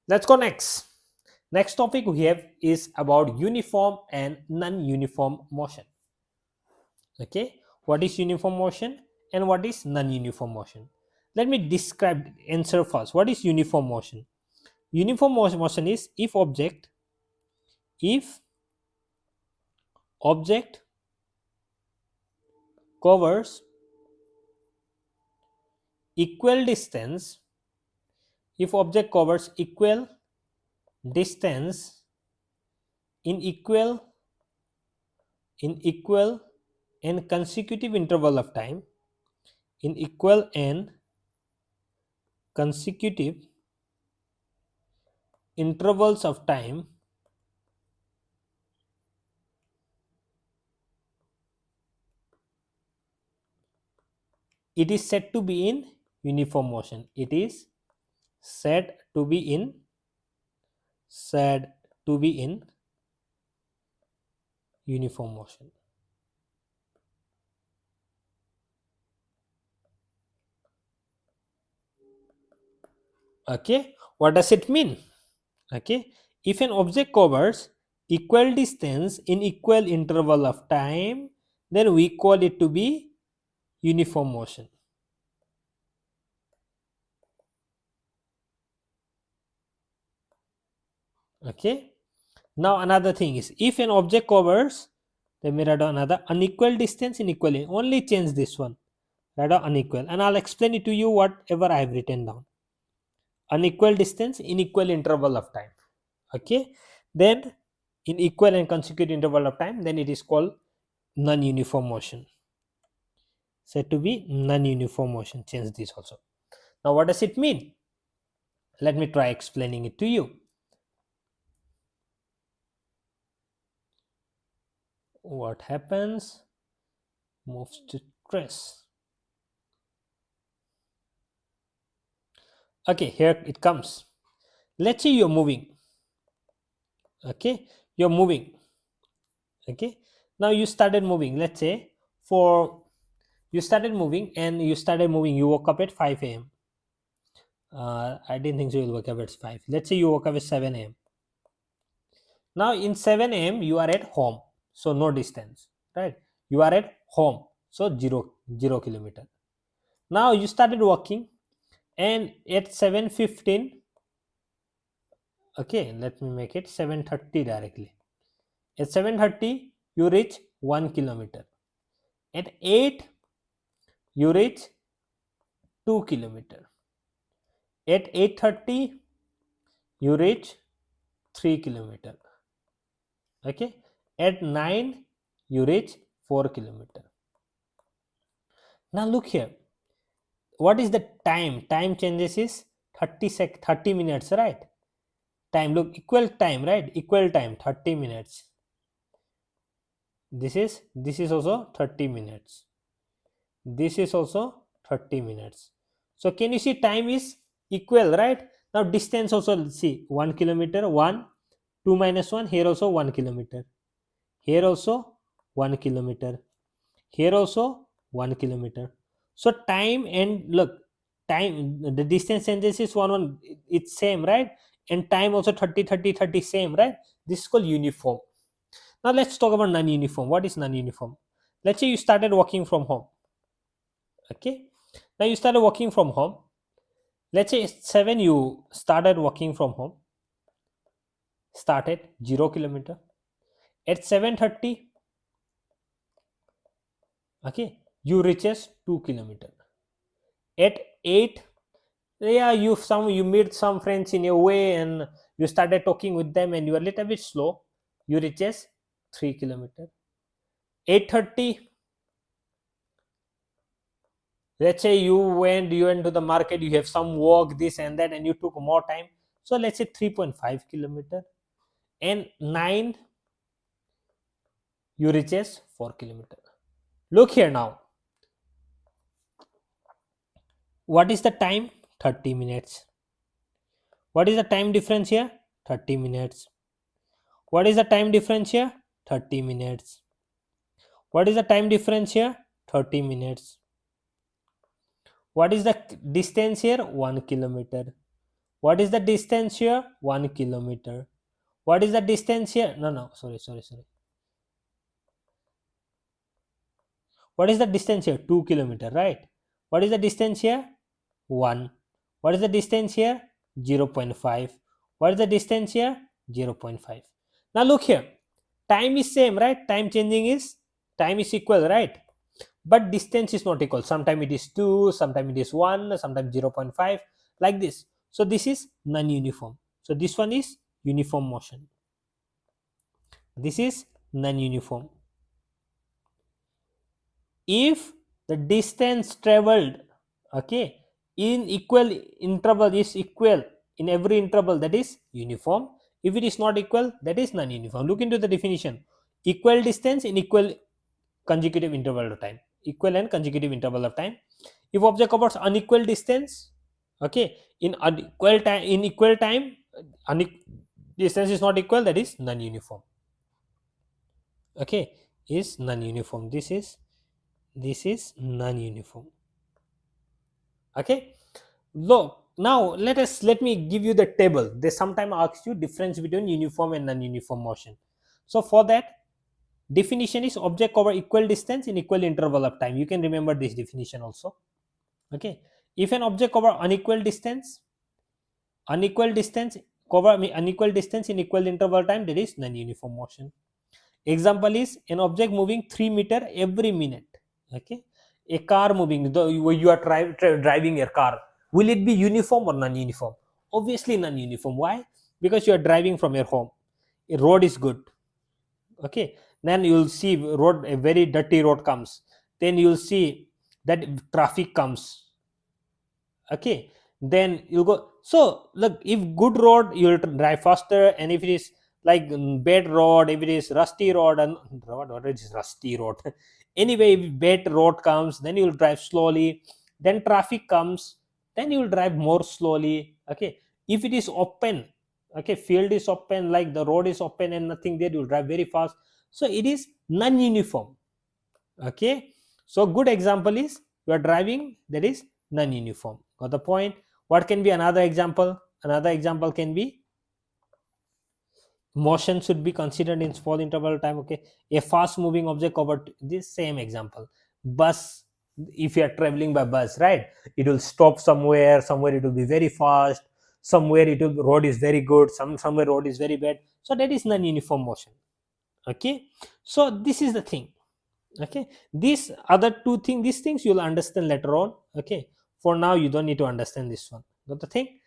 Let's go next. Next topic we have is about uniform and non-uniform motion. Okay, what is uniform motion and what is non-uniform motion? Let me describe answer first. What is uniform motion? Uniform motion is if object covers equal distance if object covers equal distance in equal and consecutive interval of time in equal and consecutive intervals of time, it is said to be in uniform motion. It is said to be in said to be in uniform motion. Okay, what does it mean? Okay, if an object covers equal distance in equal interval of time, then we call it to be uniform motion. Okay, now another thing is, if an object covers, then we write down another unequal distance in equal, only change this one, write down unequal, and I'll explain it to you whatever I have written down. Unequal distance in equal interval of time. Okay, then in equal and consecutive interval of time, then it is called non-uniform motion. Said to be non-uniform motion. Change this also. Now what does it mean? Let me try explaining it to you. What happens? Moves to trace. Okay, here it comes. Let's say you're moving. Okay, you're moving. Okay, now you started moving. Let's say you started moving, you woke up at 5 a.m. I didn't think so you'll wake up at 5. Let's say you woke up at 7 a.m. Now in 7 a.m. you are at home, so no distance, right? You are at home, so zero kilometer. Now you started walking, and at 7:15, okay, let me make it 7:30 directly. At 7:30 you reach 1 kilometer. At 8 you reach 2 kilometer. At 8:30 you reach 3 kilometer. Okay, at 9 you reach 4 kilometer. Now look here, what is the time changes is 30 minutes, right? Time, look, equal time, right? Equal time 30 minutes. This is also 30 minutes. This is also 30 minutes. So can you see time is equal, right? Now distance also, see, 1 kilometer, 1, 2 minus 1, here also 1 kilometer, here also 1 kilometer, here also 1 kilometer. So time, and look, time, the distance changes is 1 it's same, right? And time also 30 same, right? This is called uniform. Now let's talk about non-uniform. What is non-uniform? Let's say you started walking from home. Okay, now you started walking from home. Let's say 7 you started walking from home, started 0 kilometer. At 7:30, okay, you reaches 2 kilometer. At 8, yeah, you meet some friends in your way, and you started talking with them, and you are a little bit slow, you reaches 3 kilometer. 8:30, let's say you went to the market, you have some work, this and that, and you took more time, so let's say 3.5 kilometer. And 9 you reaches 4 kilometer. Look here now, what is the time? 30 minutes. What is the time difference here? 30 minutes. What is the time difference here? 30 minutes. What is the time difference here? 30 minutes. What is the distance here? 1 kilometer. What is the distance here? 1 kilometer. What is the distance here? No, sorry. What is the distance here? 2 kilometer, right? What is the distance here? 1. What is the distance here? 0.5. What is the distance here? 0.5. Now look here. Time is same, right? Time is equal, right? But distance is not equal. Sometimes it is 2, sometimes it is 1, sometimes 0.5, like this. So this is non-uniform. So this one is uniform motion. This is non-uniform. If the distance traveled, okay, in equal interval is equal in every interval, that is uniform. If it is not equal, that is non-uniform. Look into the definition. Equal distance in equal consecutive interval of time. Equal and consecutive interval of time. If object covers unequal distance, okay, in equal time, distance is not equal, that is non-uniform. Okay, is non-uniform. This is non-uniform. Okay, look, now let me give you the table. They sometimes ask you difference between uniform and non-uniform motion. So for that, definition is object cover equal distance in equal interval of time. You can remember this definition also. Okay, if an object cover unequal distance unequal distance in equal interval time, that is non-uniform motion. Example is an object moving 3 meter every minute. Okay, a car moving, you are driving a car, will it be uniform or non-uniform? Obviously non-uniform. Why? Because you are driving from your home, a road is good, okay, then you will see road, a very dirty road comes, then you will see that traffic comes, okay, then you go. So look, if good road, you will drive faster, and if it is like bad road, if it is rusty road, and what is rusty road anyway, if bad road comes, then you will drive slowly, then traffic comes, then you will drive more slowly. Okay, if it is open, okay, field is open, like the road is open and nothing there, you will drive very fast. So it is non-uniform. Okay, so good example is you are driving, that is non-uniform. Got the point? What can be another example? Another example can be motion should be considered in small interval time. Okay, a fast moving object covered, this same example. Bus, if you are traveling by bus, right, it will stop somewhere it will be very fast, somewhere it will, road is very good, somewhere road is very bad. So that is non-uniform motion. Okay, so this is the thing. Okay, these other these things you'll understand later on. Okay, for now you don't need to understand this one. Got the thing?